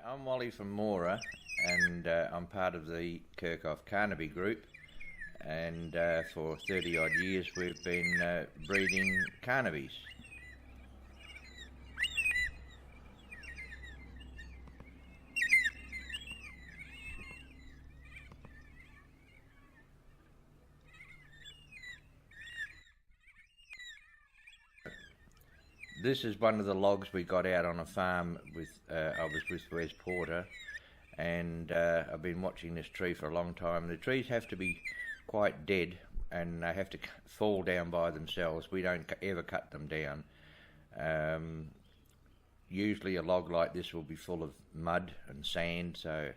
I'm Wally from Moora, and I'm part of the Kerkhof Carnaby group, and for 30 odd years we've been breeding Carnabys. This is one of the logs we got out on a farm with, I was with Wes Porter, and I've been watching this tree for a long time. The trees have to be quite dead and they have to fall down by themselves. We don't ever cut them down. Usually a log like this will be full of mud and sand, so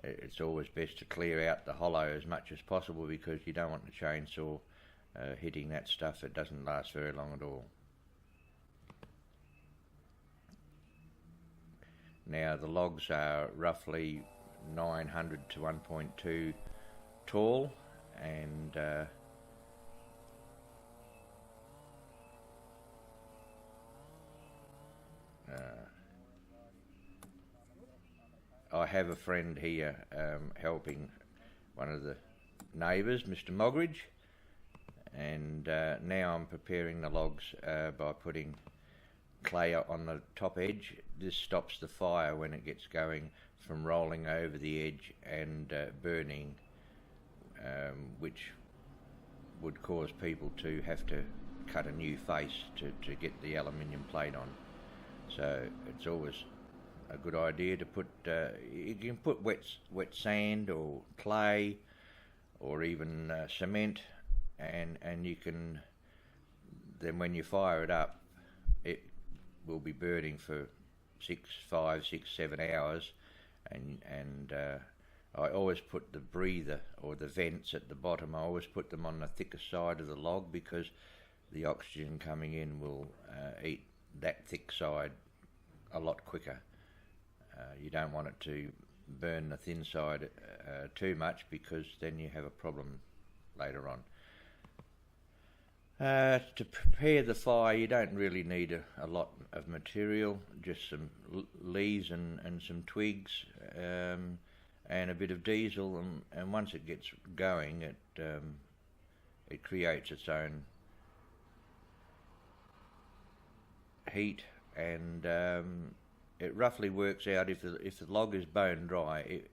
it's always best to clear out the hollow as much as possible, because you don't want the chainsaw hitting that stuff. It doesn't last very long at all. Now the logs are roughly 900 to 1.2 tall, and I have a friend here helping one of the neighbours, Mr. Mogridge, and now I'm preparing the logs by putting clay on the top edge. This stops the fire when it gets going from rolling over the edge and burning, which would cause people to have to cut a new face to get the aluminium plate on. So it's always a good idea to put, you can put wet sand or clay or even cement, and you can, then when you fire it up, it will be burning for 5, 6, 7 hours, and I always put the breather or the vents at the bottom. I always put them on the thicker side of the log, because the oxygen coming in will eat that thick side a lot quicker. You don't want it to burn the thin side too much, because then you have a problem later on. To prepare the fire, you don't really need a lot of material, just some leaves and some twigs, and a bit of diesel, and once it gets going, it creates its own heat, and it roughly works out, if the log is bone dry, it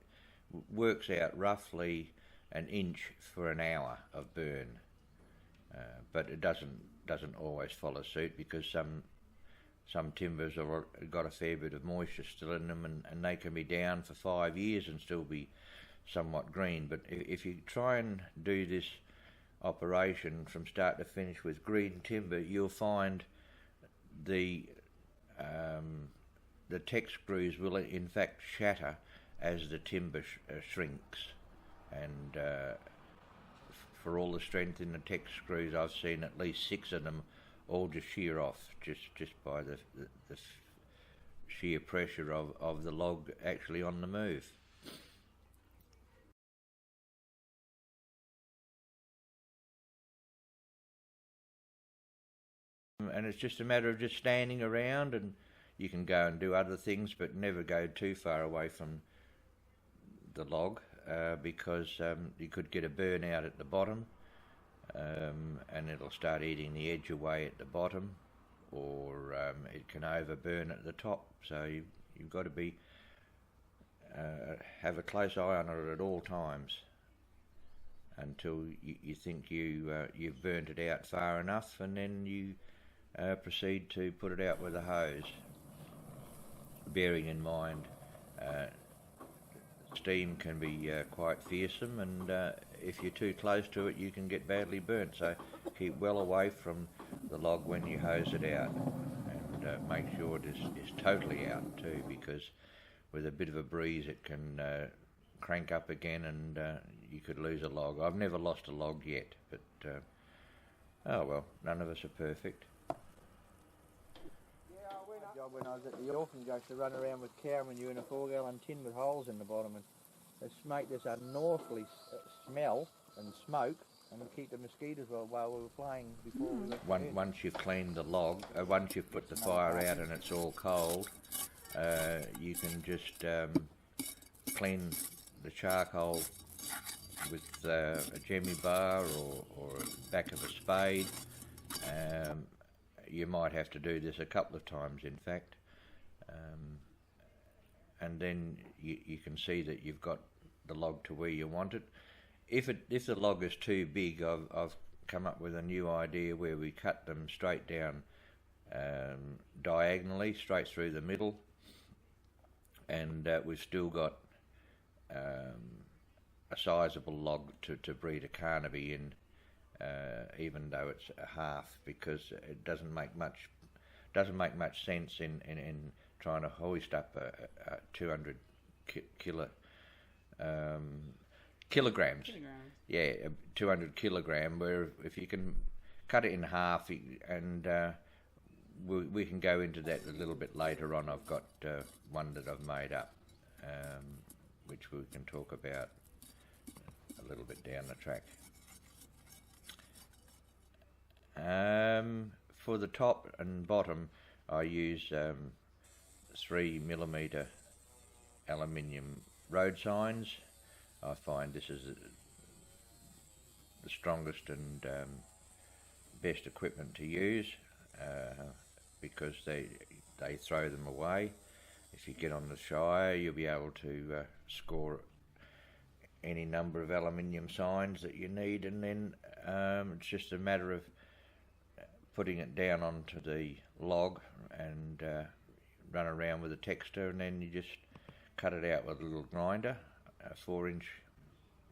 works out roughly 1 inch for an hour of burn. But it doesn't always follow suit, because some timbers have got a fair bit of moisture still in them, and they can be down for 5 years and still be somewhat green. But if you try and do this operation from start to finish with green timber, you'll find the tech screws will in fact shatter as the timber shrinks, and for all the strength in the tech screws, I've seen at least 6 of them all just shear off, just by the sheer pressure of the log actually on the move. And it's just a matter of just standing around, and you can go and do other things, but never go too far away from the log, because you could get a burnout at the bottom, and it'll start eating the edge away at the bottom, or it can overburn at the top. So you've got to be have a close eye on it at all times, until you think you've burnt it out far enough, and then you proceed to put it out with a hose, bearing in mind steam can be quite fearsome, and if you're too close to it, you can get badly burnt. So keep well away from the log when you hose it out, and make sure it is totally out too, because with a bit of a breeze it can crank up again, and you could lose a log. I've never lost a log yet, but oh well, none of us are perfect. When I was at the Orphan, I used to run around with cow manure in a 4-gallon tin with holes in the bottom, and they make this unorthly smell and smoke, and keep the mosquitoes while we were playing before we went. Once you've cleaned the log, once you've put the fire out and it's all cold, you can just clean the charcoal with a jemmy bar or back of a spade. You might have to do this a couple of times, in fact, and then you can see that you've got the log to where you want it. If the log is too big, I've come up with a new idea where we cut them straight down, diagonally, straight through the middle, and we've still got a sizable log to breed a Carnaby in, even though it's a half, because it doesn't make much sense in trying to hoist up a 200 kilograms. Yeah, 200 kilogram. Where if you can cut it in half, and we can go into that a little bit later on. I've got one that I've made up, which we can talk about a little bit down the track. For the top and bottom, I use 3mm aluminium road signs. I find this is the strongest and best equipment to use, because they throw them away. If you get on the Shire, you'll be able to score any number of aluminium signs that you need, and then it's just a matter of putting it down onto the log and run around with a texter, and then you just cut it out with a little grinder, a 4-inch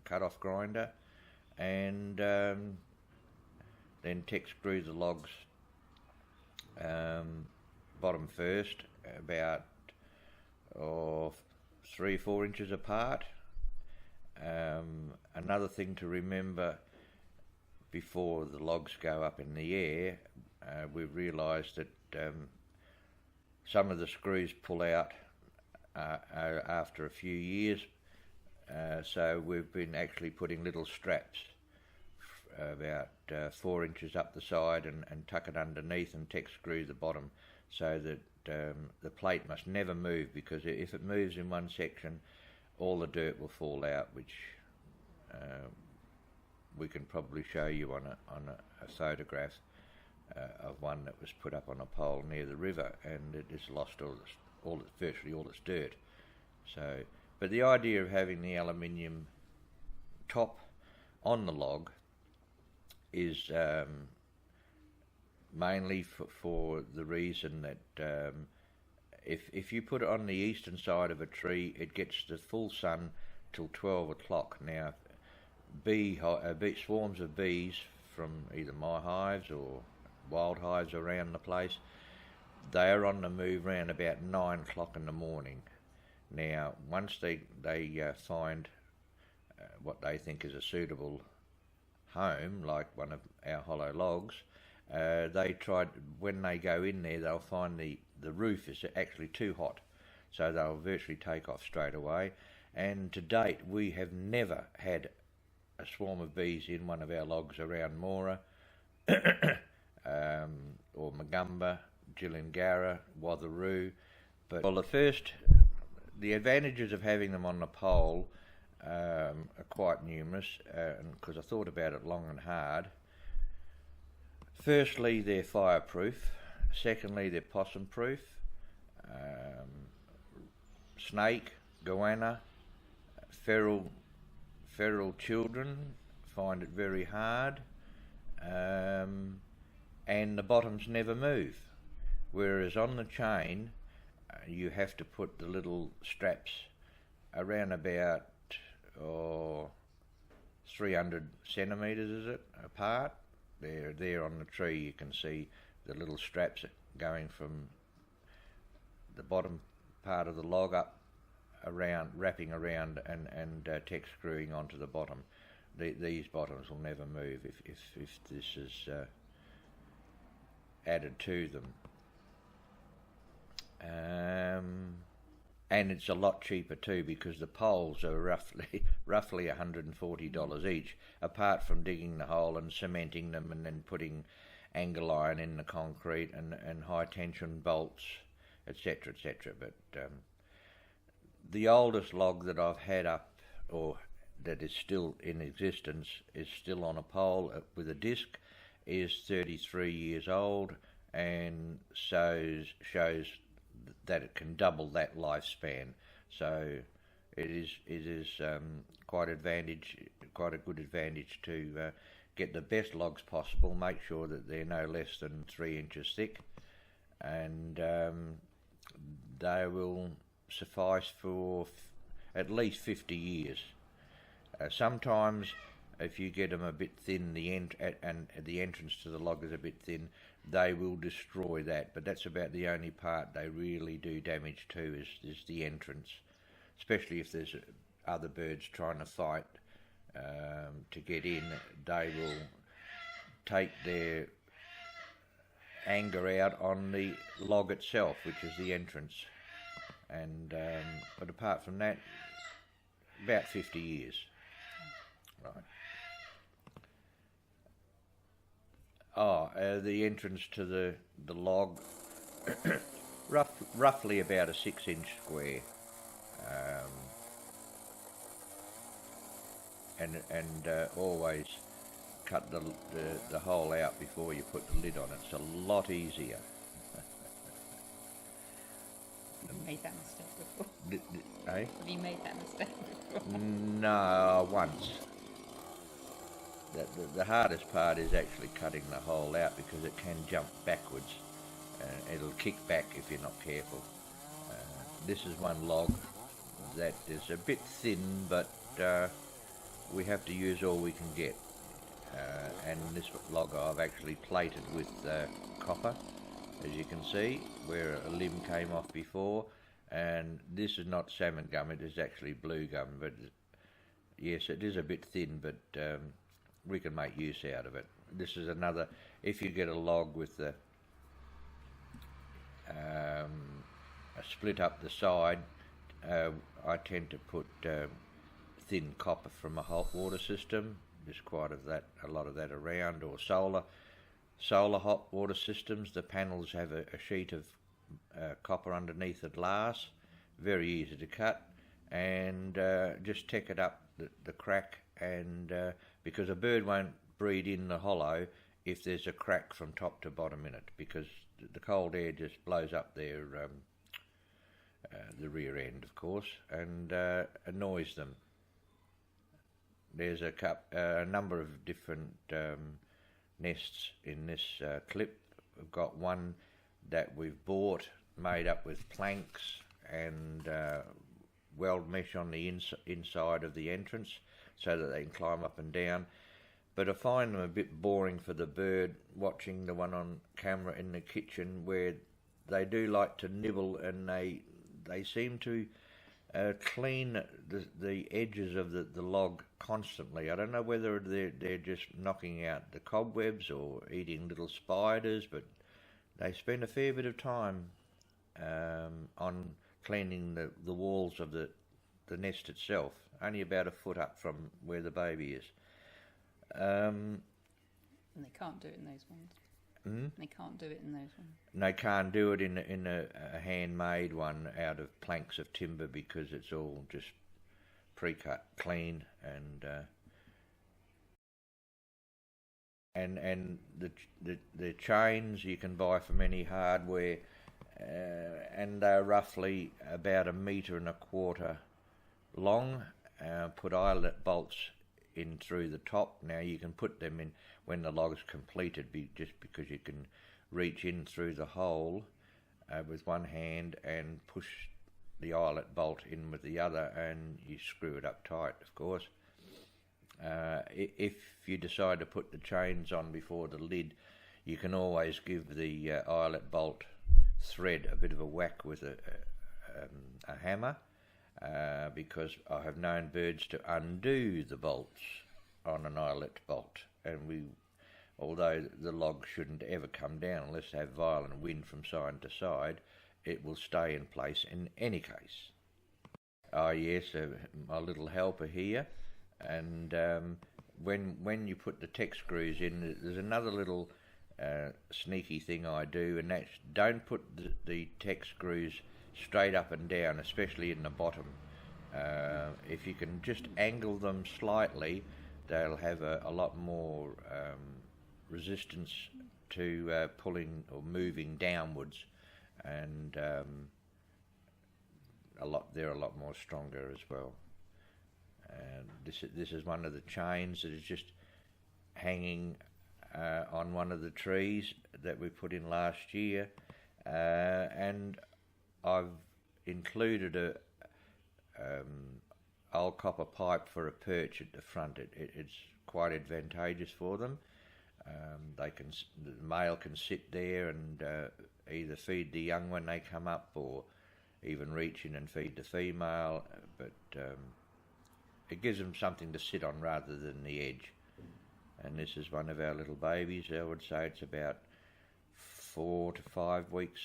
cut-off grinder, and then tex screw the logs bottom first, about 3-4 inches apart. Another thing to remember before the logs go up in the air, we've realised that some of the screws pull out after a few years, so we've been actually putting little straps about 4 inches up the side and tuck it underneath and tex screw the bottom, so that the plate must never move, because if it moves in one section, all the dirt will fall out, which we can probably show you on a photograph of one that was put up on a pole near the river, and it has lost virtually all its dirt. So, but the idea of having the aluminium top on the log is mainly for the reason that if you put it on the eastern side of a tree, it gets the full sun till 12 o'clock. Now, swarms of bees from either my hives or wild hives around the place, they are on the move around about 9 o'clock in the morning. Now, once they find what they think is a suitable home, like one of our hollow logs, when they go in there, they'll find the roof is actually too hot, so they'll virtually take off straight away. And to date, we have never had a swarm of bees in one of our logs around Moora, or Magumba, Gillingarra, Watheroo. But the advantages of having them on the pole are quite numerous, because I thought about it long and hard. Firstly, they're fireproof. Secondly, they're possum proof. Snake, goanna, feral children find it very hard, and the bottoms never move. Whereas on the chain, you have to put the little straps around about 300 centimetres, is it, apart. They're there on the tree. You can see the little straps going from the bottom part of the log up around, wrapping around, and tex screwing onto the bottom. These bottoms will never move if this is added to them. And it's a lot cheaper too, because the poles are roughly $140 each, apart from digging the hole and cementing them and then putting angle iron in the concrete and high tension bolts etc., etc. But the oldest log that I've had up, or that is still in existence, is still on a pole with a disc, is 33 years old, and shows that it can double that lifespan. So it is quite a good advantage to get the best logs possible. Make sure that they're no less than 3 inches thick, and they will suffice for at least 50 years. Sometimes, if you get them a bit thin, and the entrance to the log is a bit thin, they will destroy that. But that's about the only part they really do damage to, is the entrance. Especially if there's other birds trying to fight to get in, they will take their anger out on the log itself, which is the entrance. And but apart from that, about 50 years. Right. The entrance to the log, roughly about a 6-inch square, and always cut the hole out before you put the lid on it. It's a lot easier. Have you made that mistake before? Eh? Have you made that mistake before? No, once. The hardest part is actually cutting the hole out, because it can jump backwards. It'll kick back if you're not careful. This is one log that is a bit thin, but we have to use all we can get. And this log I've actually plated with copper, as you can see, where a limb came off before. And this is not salmon gum, it is actually blue gum. But yes, it is a bit thin, but we can make use out of it. This is another, if you get a log with a split up the side, I tend to put thin copper from a hot water system. There's a lot of that around, or solar hot water systems. The panels have a sheet of copper underneath the glass, very easy to cut, and just tack it up the crack, and because a bird won't breed in the hollow if there's a crack from top to bottom in it, because the cold air just blows up their the rear end, of course, and annoys them. There's a number of different nests in this clip. We've got one that we've bought, made up with planks and weld mesh on the inside of the entrance, so that they can climb up and down. But I find them a bit boring for the bird, watching the one on camera in the kitchen, where they do like to nibble, and they seem to clean the edges of the log constantly. I don't know whether they're just knocking out the cobwebs or eating little spiders, but they spend a fair bit of time on cleaning the walls of the nest itself, only about a foot up from where the baby is. And they can't do it in those ones. They can't do it in those ones. They can't do it in a handmade one out of planks of timber, because it's all just pre-cut clean, and the chains you can buy from any hardware, and they're roughly about 1.25 meters long. Put eyelet bolts in through the top. Now you can put them in when the log is completed, just because you can reach in through the hole with one hand and push the eyelet bolt in with the other, and you screw it up tight, of course. If you decide to put the chains on before the lid, you can always give the eyelet bolt thread a bit of a whack with a hammer, because I have known birds to undo the bolts on an eyelet bolt, and although the log shouldn't ever come down unless they have violent wind from side to side, it will stay in place in any case. Yes, my little helper here, and when you put the tech screws in, there's another little sneaky thing I do, and that's don't put the tech screws straight up and down, especially in the bottom. If you can just angle them slightly, they'll have a lot more resistance to pulling or moving downwards, and they're a lot more stronger as well. And this is one of the chains that is just hanging on one of the trees that we put in last year, and I've included a old copper pipe for a perch at the front. It's quite advantageous for them. The male can sit there and either feed the young when they come up, or even reach in and feed the female, but it gives them something to sit on rather than the edge. And this is one of our little babies. I would say it's about 4 to 5 weeks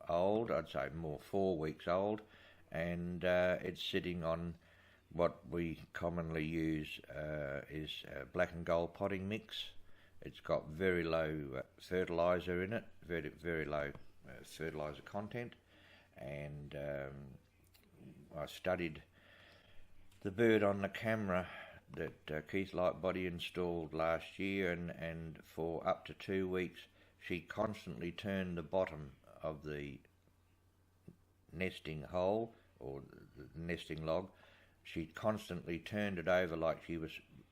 old. I'd say more 4 weeks old, and it's sitting on what we commonly use is black and gold potting mix. It's got very low fertiliser in it, very low fertiliser content, and I studied the bird on the camera that Keith Lightbody installed last year, and for up to 2 weeks she constantly turned the bottom of the nesting hole or the nesting log. She constantly turned it over like she was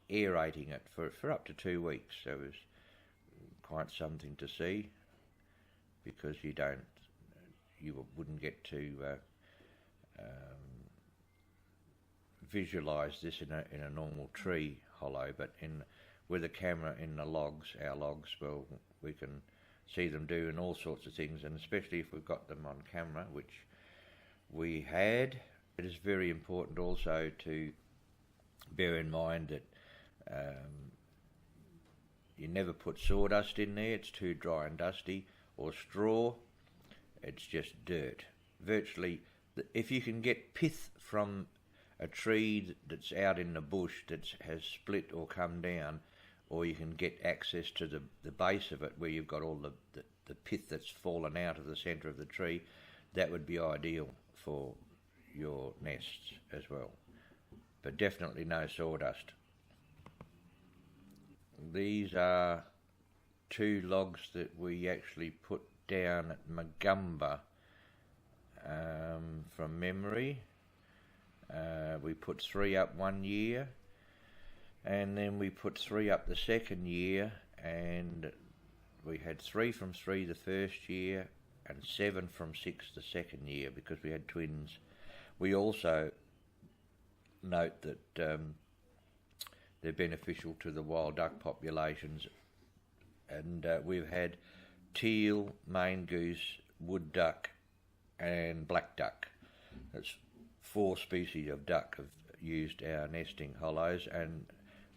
aerating it for up to 2 weeks. So it was quite something to see, because you wouldn't get to visualise this in a normal tree hollow, but with a camera in our logs, well, we can see them doing all sorts of things, and especially if we've got them on camera, which we had. It is very important also to bear in mind that you never put sawdust in there. It's too dry and dusty, or straw. It's just dirt. Virtually, if you can get pith from a tree that's out in the bush that has split or come down, or you can get access to the base of it where you've got all the pith that's fallen out of the centre of the tree, that would be ideal for your nests as well. But definitely no sawdust. These are 2 logs that we actually put down at Magumba from memory. We put 3 up 1 year, and then we put 3 up the second year, and we had 3 from 3 the first year and 7 from 6 the second year, because we had twins. We also note that they're beneficial to the wild duck populations, and we've had teal, Maine goose, wood duck and black duck. That's 4 species of duck have used our nesting hollows, and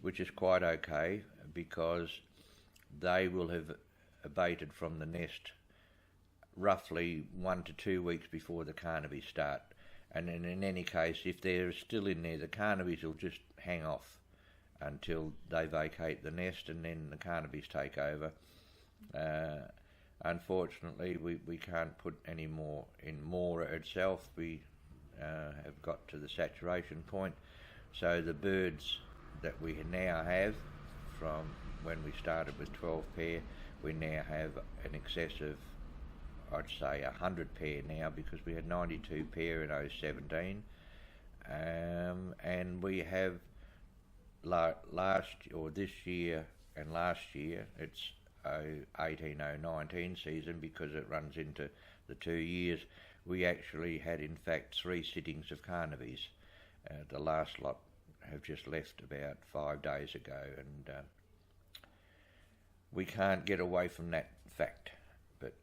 which is quite okay, because they will have abated from the nest roughly 1 to 2 weeks before the Carnaby start. And then in any case, if they're still in there, the Carnabys will just hang off until they vacate the nest, and then the Carnabys take over. Unfortunately, we can't put any more in Moora itself. We have got to the saturation point. So the birds that we now have, from when we started with 12 pair, we now have an excess of, I'd say, 100 pair now, because we had 92 pair in 2017, and we have this year and last year, it's 18-019 season, because it runs into the 2 years. We actually had, in fact, 3 sittings of Carnabys. The last lot have just left about 5 days ago, and we can't get away from that fact. But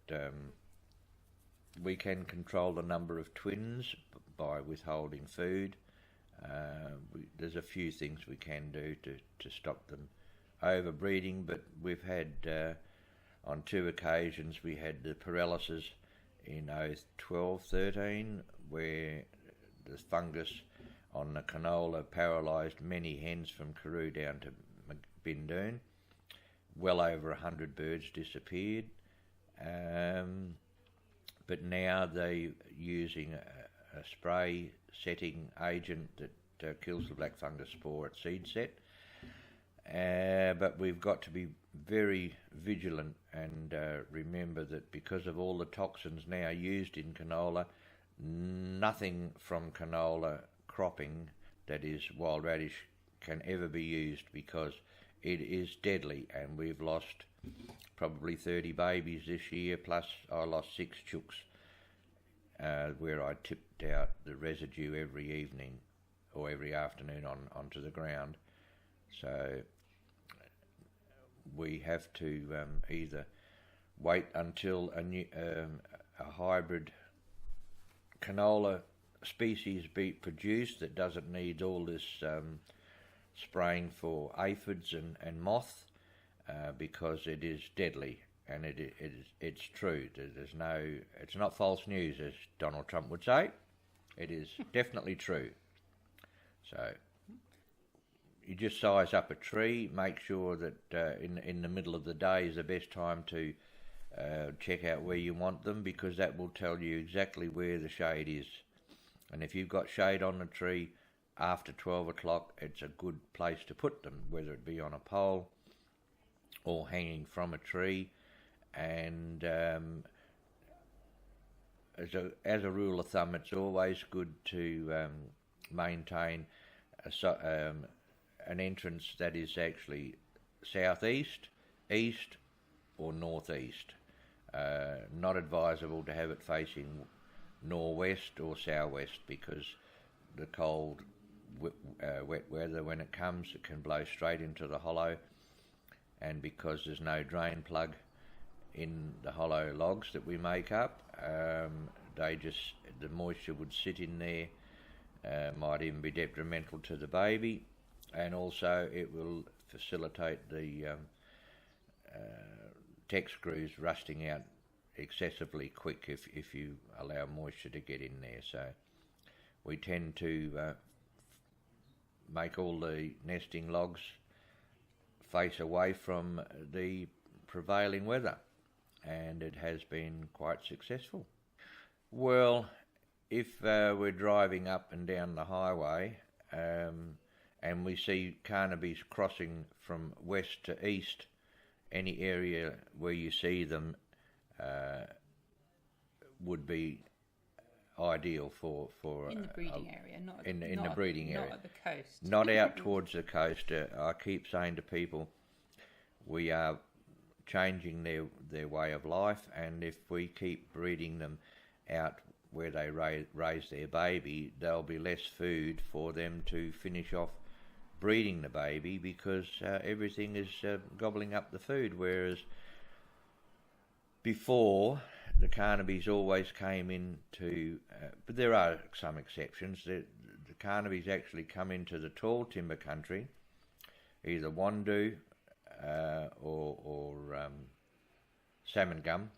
we can control the number of twins by withholding food. There's a few things we can do to stop them overbreeding, but we've had, on 2 occasions, we had the paralysis in 2012-13, where the fungus on the canola paralysed many hens from Karoo down to Bindoon. well over 100 birds disappeared. But now they're using a spray setting agent that kills the black fungus spore at seed set. But we've got to be very vigilant and remember that because of all the toxins now used in canola, nothing from canola cropping that is wild radish can ever be used because it is deadly, and we've lost probably 30 babies this year, plus I lost 6 chooks where I tipped out the residue every evening or every afternoon onto the ground. So we have to either wait until a hybrid canola species be produced that doesn't need all this spraying for aphids and moth, because it is deadly, and it's true. It's not false news, as Donald Trump would say. It is definitely true. So you just size up a tree, make sure that in the middle of the day is the best time to check out where you want them, because that will tell you exactly where the shade is. And if you've got shade on the tree after 12 o'clock, it's a good place to put them, whether it be on a pole or hanging from a tree. And as a rule of thumb, it's always good to maintain an entrance that is actually southeast, east or northeast. Not advisable to have it facing northwest or southwest, because the cold wet weather, when it comes, it can blow straight into the hollow, and because there's no drain plug in the hollow logs that we make up, the moisture would sit in there, might even be detrimental to the baby, and also it will facilitate the tech screws rusting out excessively quick if you allow moisture to get in there. So we tend to make all the nesting logs face away from the prevailing weather, and it has been quite successful. Well, if we're driving up and down the highway and we see Carnaby's crossing from west to east, any area where you see them would be ideal for in the breeding area, not in the breeding area, not at the coast, not out towards the coast. I keep saying to people, we are changing their way of life, and if we keep breeding them out where they raise their baby, there'll be less food for them to finish off breeding the baby, because everything is gobbling up the food, whereas before, the Carnabys always came into, but there are some exceptions. The Carnabys actually come into the tall timber country, either Wandoo or salmon gum,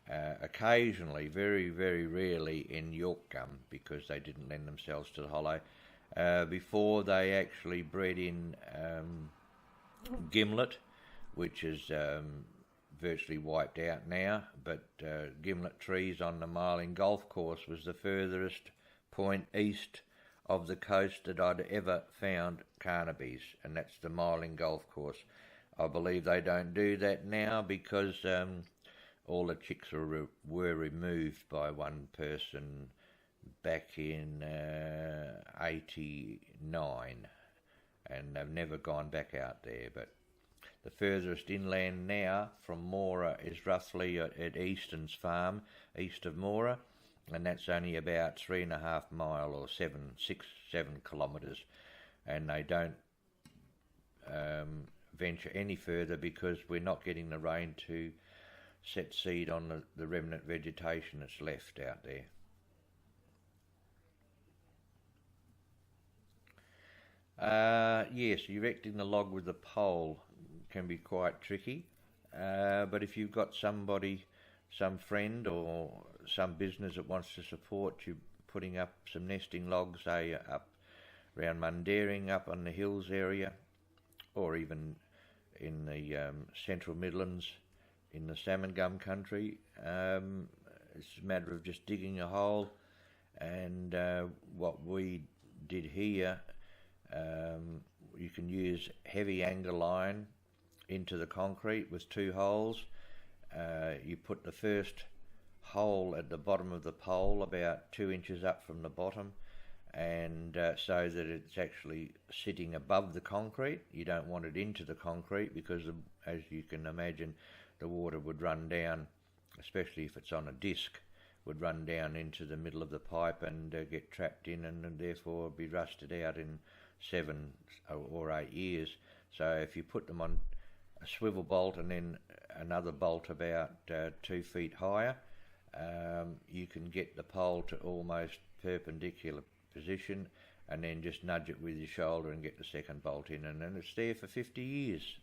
occasionally, very, very rarely in York gum, because they didn't lend themselves to the hollow. Before they actually bred in gimlet, which is virtually wiped out now, but gimlet trees on the Marling Golf Course was the furthest point east of the coast that I'd ever found Carnabys, and that's the Marling Golf Course. I believe they don't do that now because all the chicks were removed by one person back in 89, and they've never gone back out there. But the furthest inland now from Moora is roughly at Easton's farm, east of Moora, and that's only about 3.5 miles or 7 kilometres, and they don't venture any further because we're not getting the rain to set seed on the remnant vegetation that's left out there. Yes, erecting the log with a pole can be quite tricky, but if you've got somebody, some friend or some business that wants to support you putting up some nesting logs, say up around Mundaring, up on the hills area, or even in the Central Midlands, in the salmon gum country. It's a matter of just digging a hole, and what we did here, you can use heavy angle line into the concrete with 2 holes. You put the first hole at the bottom of the pole about 2 inches up from the bottom, and so that it's actually sitting above the concrete. You don't want it into the concrete because, as you can imagine, the water would run down, especially if it's on a disc, would run down into the middle of the pipe and get trapped in, and therefore be rusted out in 7 or 8 years. So if you put them on a swivel bolt and then another bolt about 2 feet higher, you can get the pole to almost perpendicular position, and then just nudge it with your shoulder and get the second bolt in, and then it's there for 50 years.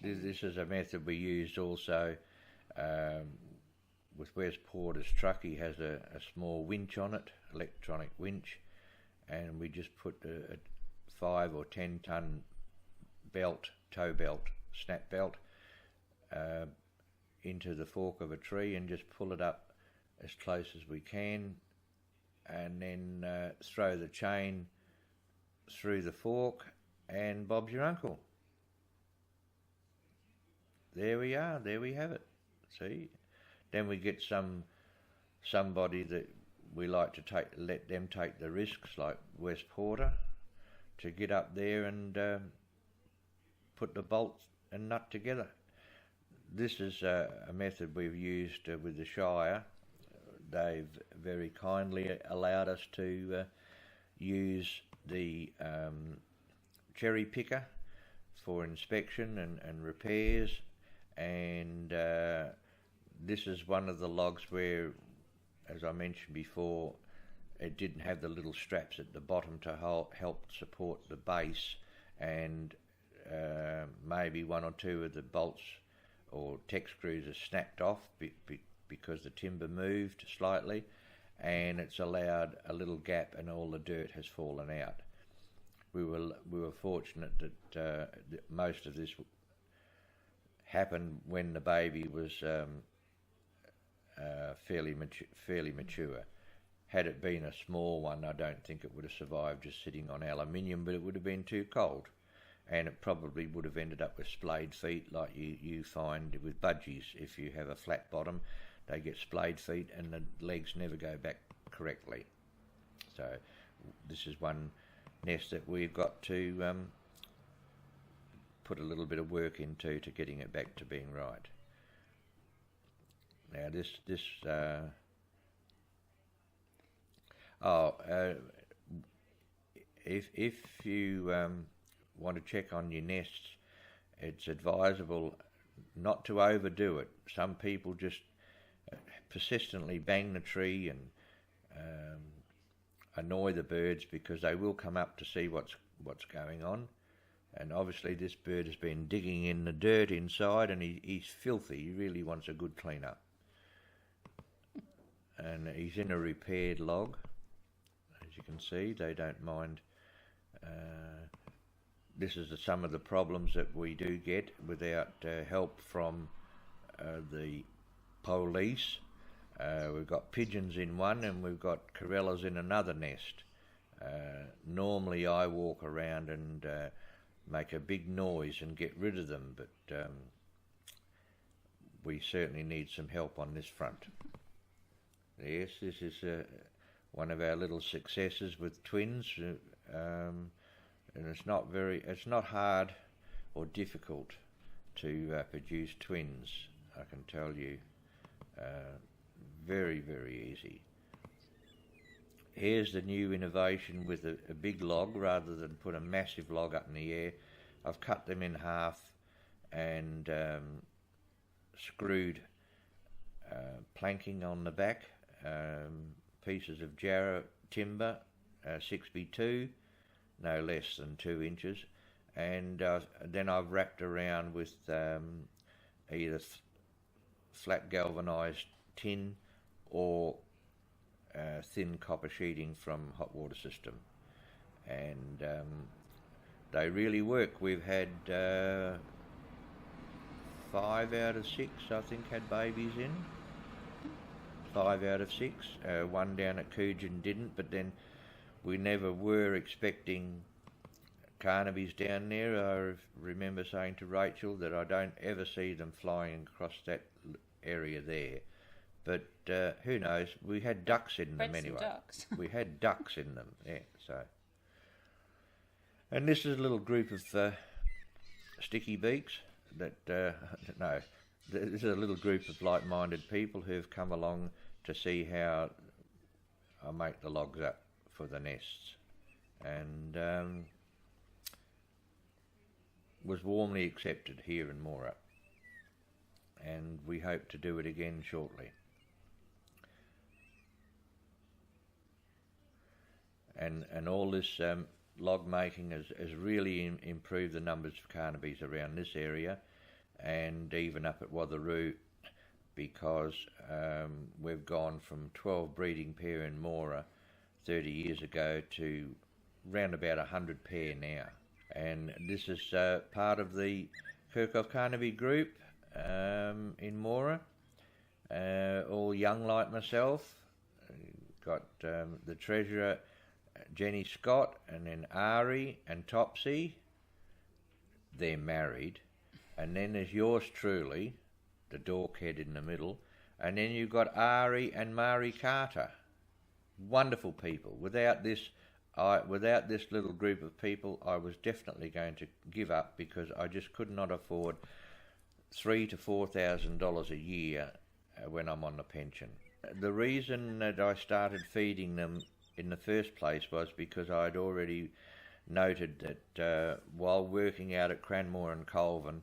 This is a method we used also with Wes Porter's truck. He has a small winch on it, electronic winch, and we just put a 5 or 10 ton belt, tow belt, snap belt, into the fork of a tree and just pull it up as close as we can, and then throw the chain through the fork, and Bob's your uncle. There we are, there we have it. See? Then we get somebody that we like to let them take the risks, like Wes Porter, to get up there and put the bolt and nut together. This is a method we've used with the Shire. They've very kindly allowed us to use the cherry picker for inspection and repairs, and this is one of the logs where, as I mentioned before, it didn't have the little straps at the bottom to help support the base, and maybe 1 or 2 of the bolts or tech screws are snapped off because the timber moved slightly, and it's allowed a little gap and all the dirt has fallen out. We were fortunate that most of this happened when the baby was fairly mature. Had it been a small one, I don't think it would have survived just sitting on aluminium, but it would have been too cold, and it probably would have ended up with splayed feet like you find with budgies. If you have a flat bottom, they get splayed feet and the legs never go back correctly. So this is one nest that we've got to put a little bit of work into to getting it back to being right. Now if you want to check on your nests, it's advisable not to overdo it. Some people just persistently bang the tree and annoy the birds because they will come up to see what's going on. And obviously this bird has been digging in the dirt inside, and he's filthy. He really wants a good clean up. And he's in a repaired log. As you can see, they don't mind. This is some of the problems that we do get without help from the police. We've got pigeons in one and we've got corellas in another nest. Normally I walk around and make a big noise and get rid of them, but we certainly need some help on this front. Yes, this is one of our little successes with twins, and it's not hard or difficult to produce twins, I can tell you. Very, very easy. Here's the new innovation with a big log. Rather than put a massive log up in the air, I've cut them in half and screwed planking on the back, pieces of jarrah timber, 6x2, no less than 2 inches, and then I've wrapped around with either flat galvanised tin or thin copper sheeting from hot water system, and they really work. We've had 5 out of 6, I think, had babies in. 5 out of 6. One down at Coogin didn't, but then we never were expecting Carnaby's down there. I remember saying to Rachel that I don't ever see them flying across that area there. But who knows? We had ducks in them anyway. Ducks. We had ducks in them, yeah. So, and this is a little group of sticky beaks that no, this is a little group of like-minded people who've come along to see how I make the logs up for the nests, and was warmly accepted here in Moora, and we hope to do it again shortly. And all this log making has really improved the numbers of Carnabys around this area, and even up at Watheroo, because we've gone from 12 breeding pair in Moora 30 years ago to round about 100 pair now. And this is part of the Kerkhof Carnaby group in Moora, all young like myself. Got the treasurer Jenny Scott, and then Ari and Topsy. They're married. And then there's yours truly, the dorkhead in the middle. And then you've got Ari and Mari Carter. Wonderful people. Without this little group of people, I was definitely going to give up, because I just could not afford $3,000 to $4,000 a year when I'm on the pension. The reason that I started feeding them in the first place was because I'd already noted that while working out at Cranmore and Colvin,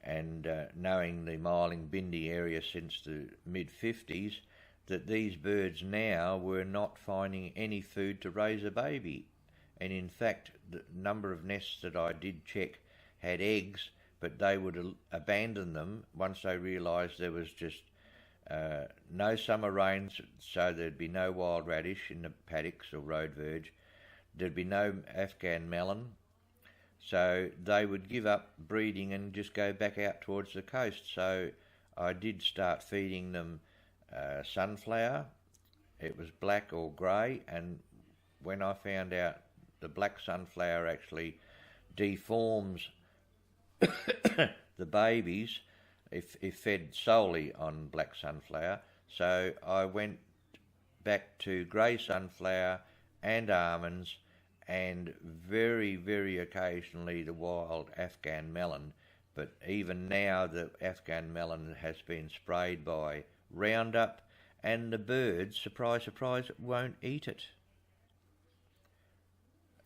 and knowing the Marling Bindi area since the mid-50s, that these birds now were not finding any food to raise a baby. And in fact, the number of nests that I did check had eggs, but they would abandon them once they realised there was just no summer rains, so there'd be no wild radish in the paddocks or road verge. There'd be no Afghan melon. So they would give up breeding and just go back out towards the coast. So I did start feeding them sunflower. It was black or grey, and when I found out the black sunflower actually deforms the babies if fed solely on black sunflower, so I went back to grey sunflower and almonds, and very, very occasionally the wild Afghan melon. But even now the Afghan melon has been sprayed by Roundup, and the birds, surprise, surprise, won't eat it.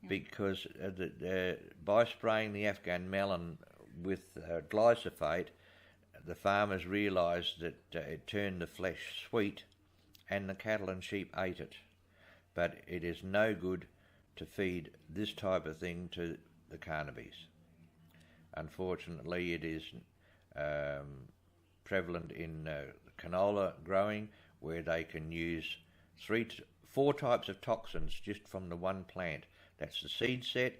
Because by spraying the Afghan melon with glyphosate, the farmers realised that it turned the flesh sweet, and the cattle and sheep ate it. But it is no good to feed this type of thing to the Carnabys. Unfortunately, it is prevalent in canola growing, where they can use 4 types of toxins just from the one plant. That's the seed set,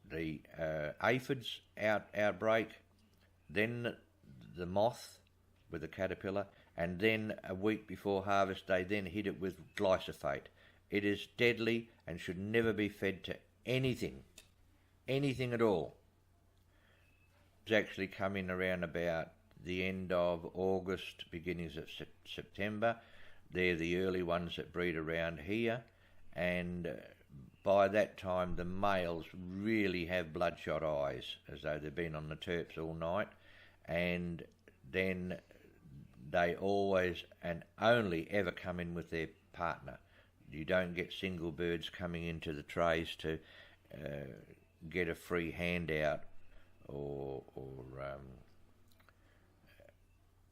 the aphids outbreak, then the moth with the caterpillar, and then a week before harvest they then hit it with glyphosate. It is deadly and should never be fed to anything at all. It's actually come in around about the end of August, beginnings of September. They're the early ones that breed around here, and by that time the males really have bloodshot eyes, as though they've been on the terps all night, and then they always and only ever come in with their partner. You don't get single birds coming into the trays to get a free handout or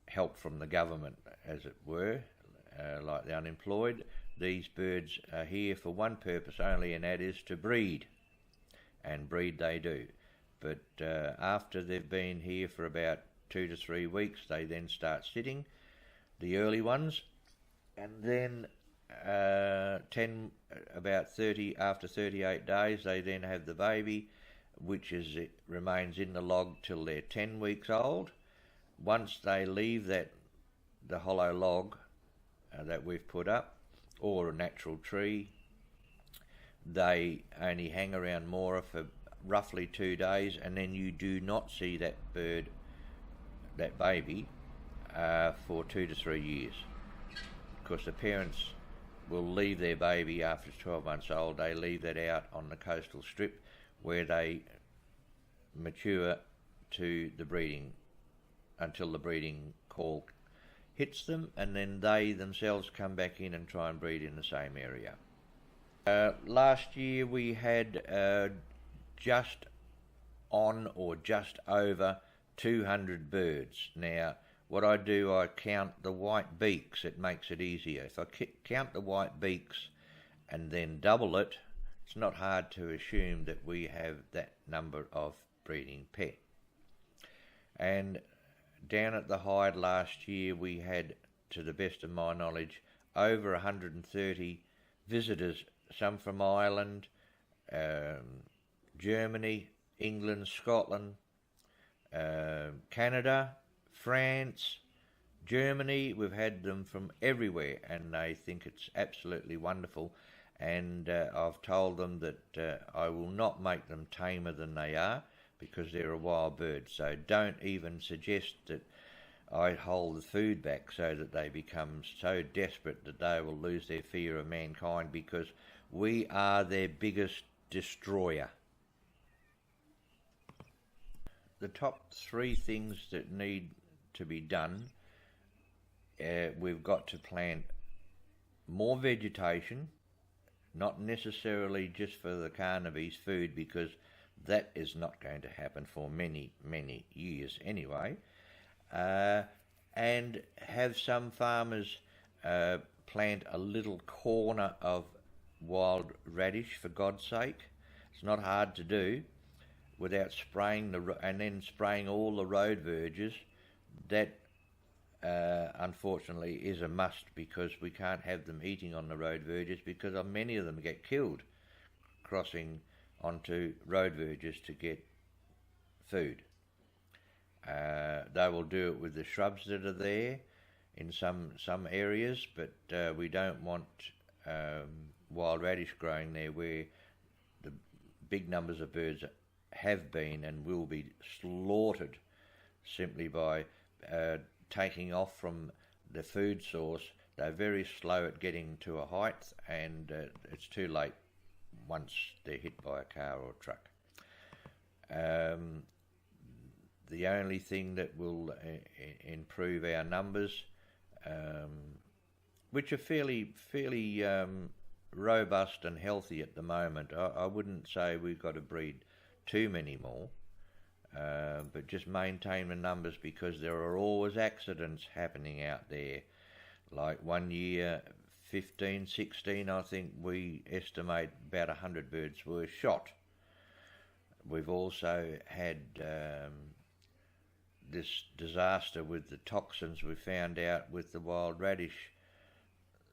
help from the government, as it were, like the unemployed. These birds are here for one purpose only, and that is to breed, and breed they do. But after they've been here for about 2 to 3 weeks, they then start sitting, the early ones, and then after 38 days, they then have the baby, which remains in the log till they're 10 weeks old. Once they leave the hollow log that we've put up, or a natural tree, they only hang around Moora for roughly 2 days, and then you do not see that baby, for 2 to 3 years. Because the parents will leave their baby after 12 months old. They leave that out on the coastal strip where they mature to the breeding, until the breeding call hits them, and then they themselves come back in and try and breed in the same area. Last year we had just on or just over 200 birds. Now, what I do, I count the white beaks. It makes it easier. If I count the white beaks and then double it, it's not hard to assume that we have that number of breeding pet. And down at the hide last year, we had, to the best of my knowledge, over 130 visitors, some from Ireland, Germany, England, Scotland, Canada, France, Germany. We've had them from everywhere, and they think it's absolutely wonderful. And I've told them that I will not make them tamer than they are, because they're a wild bird. So don't even suggest that I hold the food back so that they become so desperate that they will lose their fear of mankind, because we are their biggest destroyer. The top 3 things that need to be done, we've got to plant more vegetation, not necessarily just for the Carnaby's food, because that is not going to happen for many, many years anyway. And have some farmers plant a little corner of wild radish, for God's sake. It's not hard to do without spraying and then spraying all the road verges. That unfortunately is a must, because we can't have them eating on the road verges, because many of them get killed crossing onto road verges to get food. They will do it with the shrubs that are there in some areas, but we don't want wild radish growing there where the big numbers of birds have been and will be slaughtered simply by taking off from the food source. They're very slow at getting to a height, and it's too late once they're hit by a car or a truck. The only thing that will improve our numbers, which are fairly robust and healthy at the moment, I wouldn't say we've got to breed too many more, but just maintain the numbers, because there are always accidents happening out there. Like one year, 15, 16, I think we estimate about 100 birds were shot. We've also had this disaster with the toxins we found out with the wild radish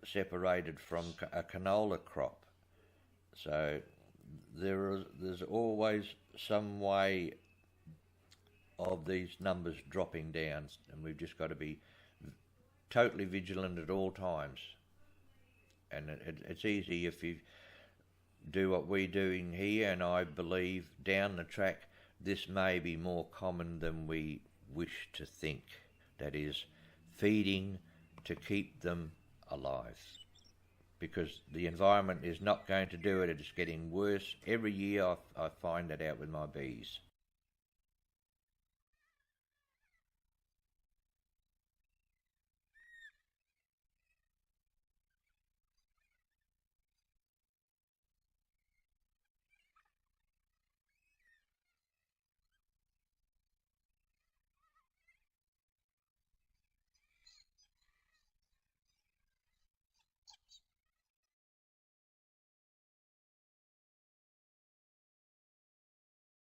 separated from a canola crop. So there's always some way of these numbers dropping down, and we've just got to be totally vigilant at all times. And it's easy if you do what we're doing here, and I believe down the track this may be more common than we wish to think. That is, feeding to keep them alive, because the environment is not going to do it. It's getting worse every year. I find that out with my bees.